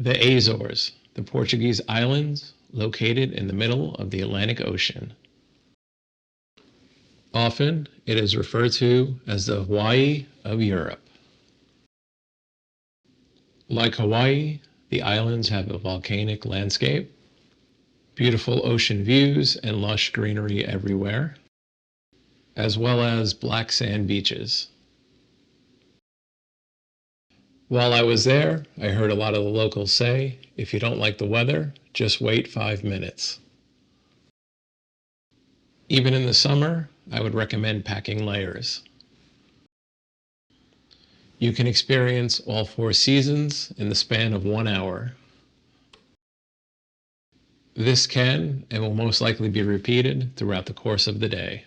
The Azores, the Portuguese islands located in the middle of the Atlantic Ocean. Often, it is referred to as the Hawaii of Europe. Like Hawaii, the islands have a volcanic landscape, beautiful ocean views and lush greenery everywhere, as well as black sand beaches. While I was there, I heard a lot of the locals say, if you don't like the weather, just wait 5 minutes. Even in the summer, I would recommend packing layers. You can experience all 4 seasons in the span of 1 hour. This can and will most likely be repeated throughout the course of the day.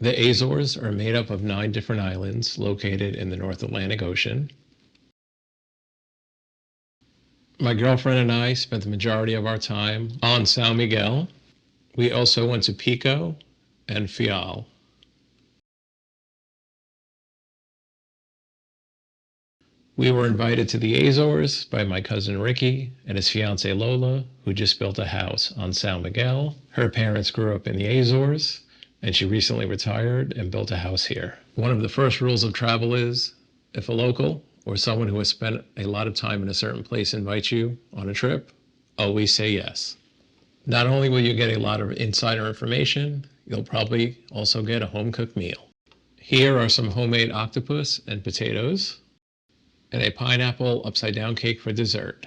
The Azores are made up of 9 different islands located in the North Atlantic Ocean. My girlfriend and I spent the majority of our time on São Miguel. We also went to Pico and Faial. We were invited to the Azores by my cousin Ricky and his fiancée Lola, who just built a house on São Miguel. Her parents grew up in the Azores, and she recently retired and built a house here. One of the first rules of travel is, if a local or someone who has spent a lot of time in a certain place invites you on a trip, always say yes. Not only will you get a lot of insider information, you'll probably also get a home-cooked meal. Here are some homemade octopus and potatoes, and a pineapple upside-down cake for dessert.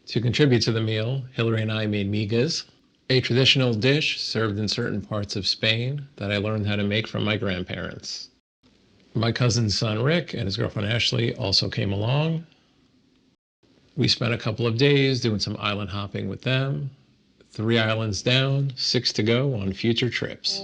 To contribute to the meal, Hillary and I made migas, a traditional dish served in certain parts of Spain that I learned how to make from my grandparents. My cousin's son Rick and his girlfriend Ashley also came along. We spent a couple of days doing some island hopping with them. 3 islands down, 6 to go on future trips.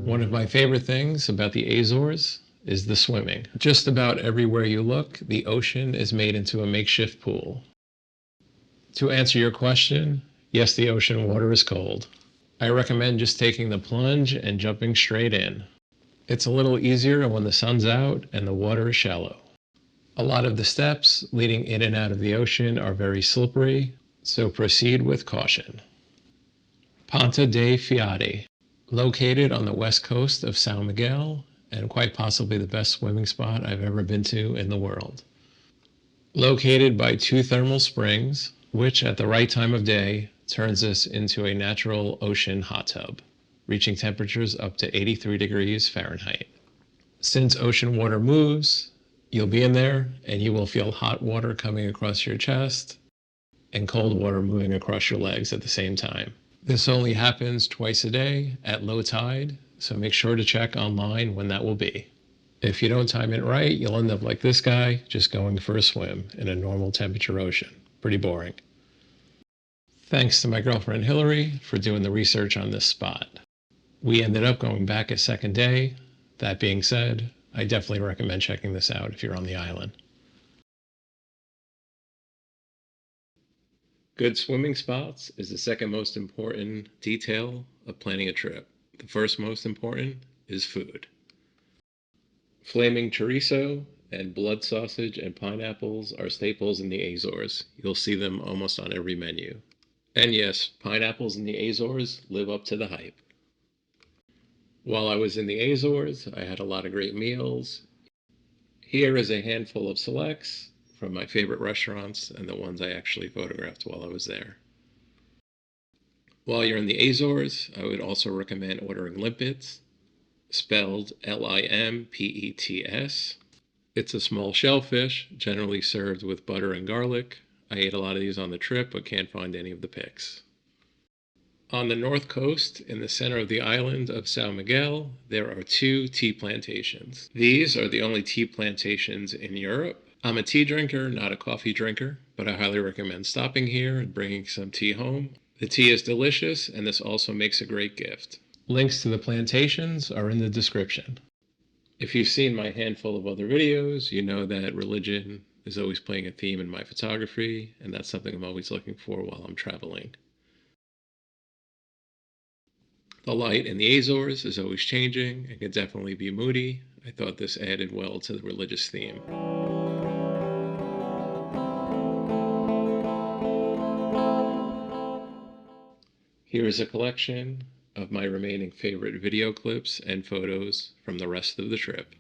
One of my favorite things about the Azores is the swimming. Just about everywhere you look, the ocean is made into a makeshift pool. To answer your question, yes, the ocean water is cold. I recommend just taking the plunge and jumping straight in. It's a little easier when the sun's out and the water is shallow. A lot of the steps leading in and out of the ocean are very slippery, so proceed with caution. Ponta de Fiade, located on the west coast of São Miguel, and quite possibly the best swimming spot I've ever been to in the world. Located by 2 thermal springs, which at the right time of day turns this into a natural ocean hot tub, reaching temperatures up to 83 degrees Fahrenheit. Since ocean water moves, you'll be in there and you will feel hot water coming across your chest and cold water moving across your legs at the same time. This only happens twice a day at low tide, so make sure to check online when that will be. If you don't time it right, you'll end up like this guy, just going for a swim in a normal temperature ocean. Pretty boring. Thanks to my girlfriend Hillary for doing the research on this spot. We ended up going back a second day. That being said, I definitely recommend checking this out if you're on the island. Good swimming spots is the second most important detail of planning a trip. The first most important is food. Flaming chorizo and blood sausage and pineapples are staples in the Azores. You'll see them almost on every menu. And yes, pineapples in the Azores live up to the hype. While I was in the Azores, I had a lot of great meals. Here is a handful of selects from my favorite restaurants and the ones I actually photographed while I was there. While you're in the Azores, I would also recommend ordering limpets, spelled Limpets. It's a small shellfish, generally served with butter and garlic. I ate a lot of these on the trip, but can't find any of the pics. On the north coast, in the center of the island of São Miguel, there are 2 tea plantations. These are the only tea plantations in Europe. I'm a tea drinker, not a coffee drinker, but I highly recommend stopping here and bringing some tea home. The tea is delicious, and this also makes a great gift. Links to the plantations are in the description. If you've seen my handful of other videos, you know that religion is always playing a theme in my photography, and that's something I'm always looking for while I'm traveling. The light in the Azores is always changing and can definitely be moody. I thought this added well to the religious theme. Here is a collection of my remaining favorite video clips and photos from the rest of the trip.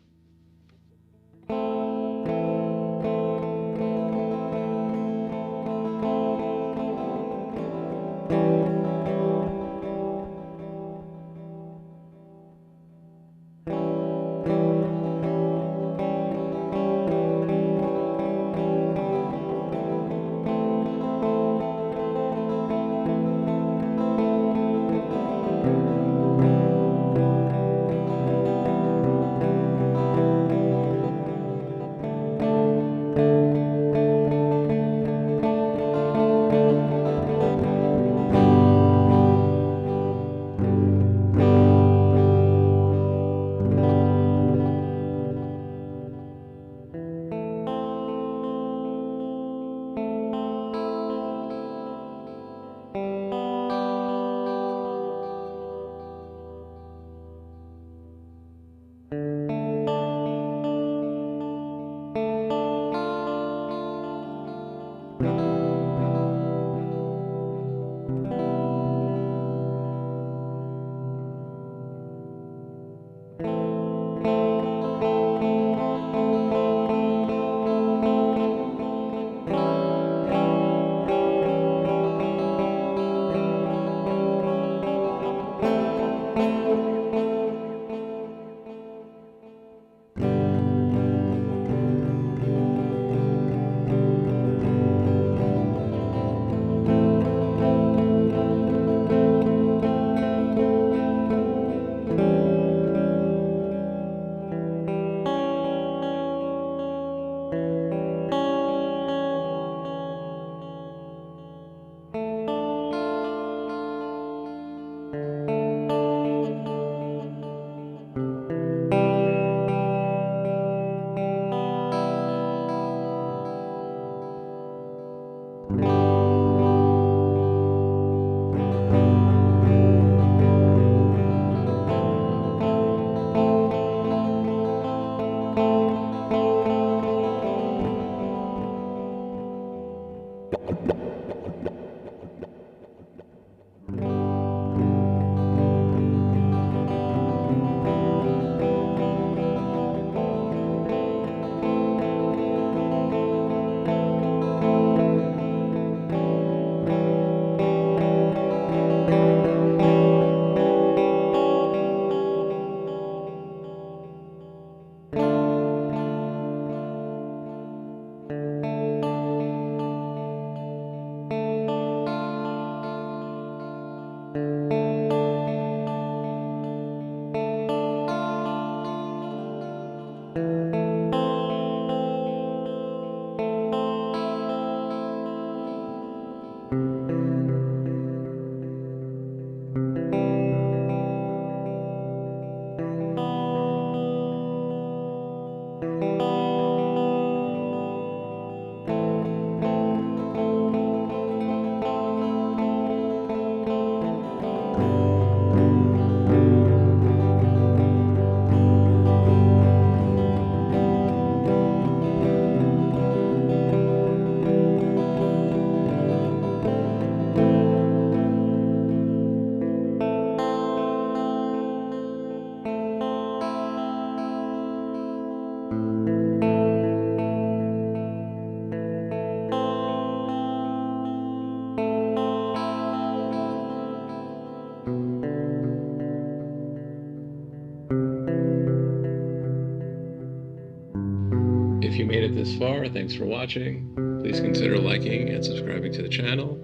If you made it this far, thanks for watching. Please consider liking and subscribing to the channel.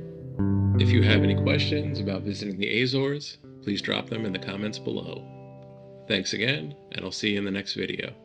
If you have any questions about visiting the Azores, please drop them in the comments below. Thanks again, and I'll see you in the next video.